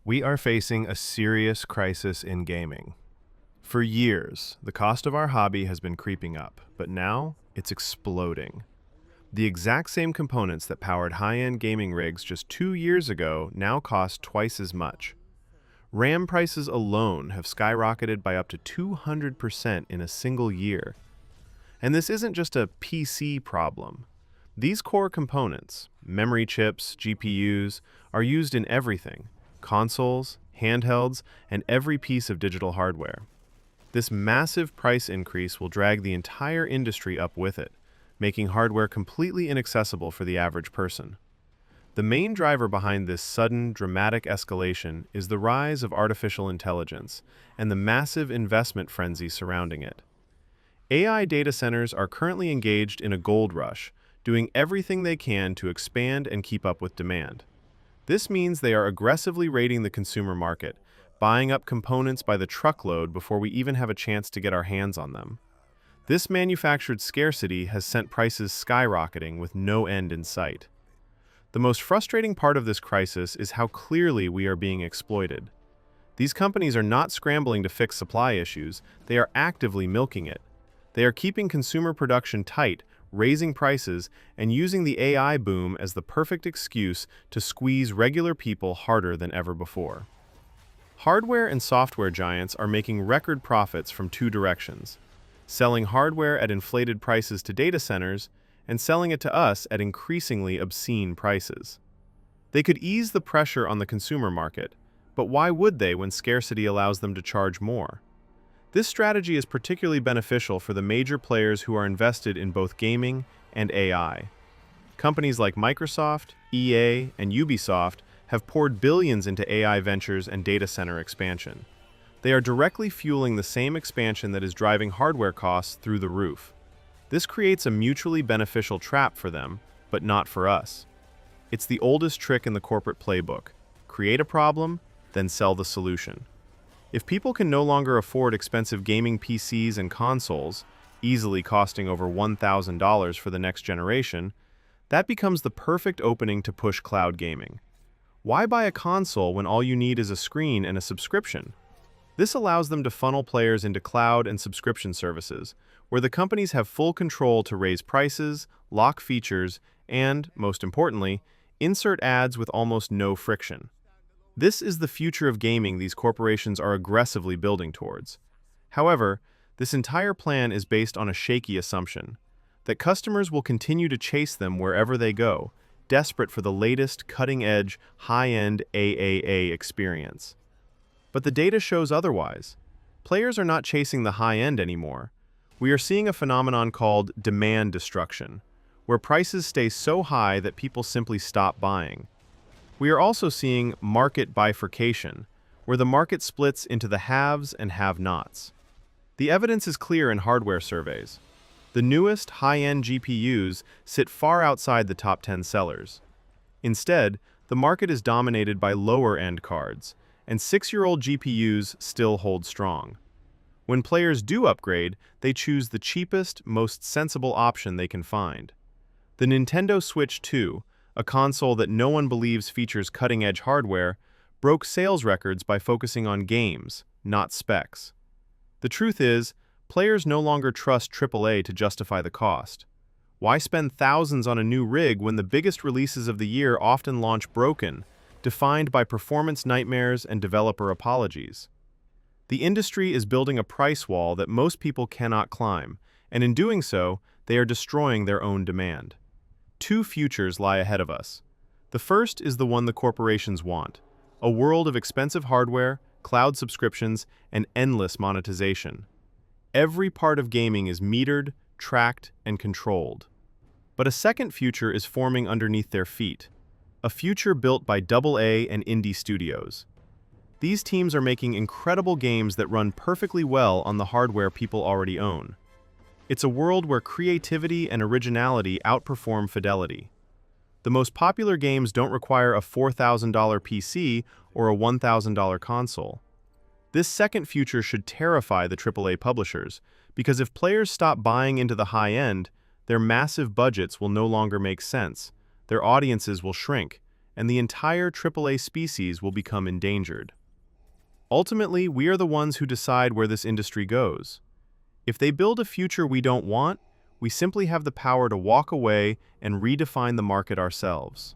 We are facing a serious crisis in gaming. For years, the cost of our hobby has been creeping up, but now it's exploding. The exact same components that powered high-end gaming rigs just 2 years ago now cost twice as much. RAM prices alone have skyrocketed by up to 200% in a single year. And this isn't just a PC problem. These core components, memory chips, GPUs, are used in everything: consoles, handhelds, and every piece of digital hardware. This massive price increase will drag the entire industry up with it, making hardware completely inaccessible for the average person. The main driver behind this sudden, dramatic escalation is the rise of artificial intelligence and the massive investment frenzy surrounding it. AI data centers are currently engaged in a gold rush, doing everything they can to expand and keep up with demand. This means they are aggressively raiding the consumer market, buying up components by the truckload before we even have a chance to get our hands on them. This manufactured scarcity has sent prices skyrocketing with no end in sight. The most frustrating part of this crisis is how clearly we are being exploited. These companies are not scrambling to fix supply issues, they are actively milking it. They are keeping consumer production tight, raising prices, and using the AI boom as the perfect excuse to squeeze regular people harder than ever before. Hardware and software giants are making record profits from two directions: selling hardware at inflated prices to data centers and selling it to us at increasingly obscene prices. They could ease the pressure on the consumer market, but why would they when scarcity allows them to charge more? This strategy is particularly beneficial for the major players who are invested in both gaming and AI. Companies like Microsoft, EA, and Ubisoft have poured billions into AI ventures and data center expansion. They are directly fueling the same expansion that is driving hardware costs through the roof. This creates a mutually beneficial trap for them, but not for us. It's the oldest trick in the corporate playbook: create a problem, then sell the solution. If people can no longer afford expensive gaming PCs and consoles, easily costing over $1,000 for the next generation, that becomes the perfect opening to push cloud gaming. Why buy a console when all you need is a screen and a subscription? This allows them to funnel players into cloud and subscription services, where the companies have full control to raise prices, lock features, and, most importantly, insert ads with almost no friction. This is the future of gaming these corporations are aggressively building towards. However, this entire plan is based on a shaky assumption: that customers will continue to chase them wherever they go, desperate for the latest, cutting-edge, high-end AAA experience. But the data shows otherwise. Players are not chasing the high-end anymore. We are seeing a phenomenon called demand destruction, where prices stay so high that people simply stop buying. We are also seeing market bifurcation, where the market splits into the haves and have-nots. The evidence is clear in hardware surveys. The newest high-end GPUs sit far outside the top 10 sellers. Instead, the market is dominated by lower-end cards, and 6-year-old GPUs still hold strong. When players do upgrade, they choose the cheapest, most sensible option they can find. The Nintendo Switch 2, a console that no one believes features cutting-edge hardware, broke sales records by focusing on games, not specs. The truth is, players no longer trust AAA to justify the cost. Why spend thousands on a new rig when the biggest releases of the year often launch broken, defined by performance nightmares and developer apologies? The industry is building a price wall that most people cannot climb, and in doing so, they are destroying their own demand. Two futures lie ahead of us. The first is the one the corporations want: a world of expensive hardware, cloud subscriptions, and endless monetization. Every part of gaming is metered, tracked, and controlled. But a second future is forming underneath their feet: a future built by AA and indie studios. These teams are making incredible games that run perfectly well on the hardware people already own. It's a world where creativity and originality outperform fidelity. The most popular games don't require a $4,000 PC or a $1,000 console. This second future should terrify the AAA publishers, because if players stop buying into the high end, their massive budgets will no longer make sense, their audiences will shrink, and the entire AAA species will become endangered. Ultimately, we are the ones who decide where this industry goes. If they build a future we don't want, we simply have the power to walk away and redefine the market ourselves.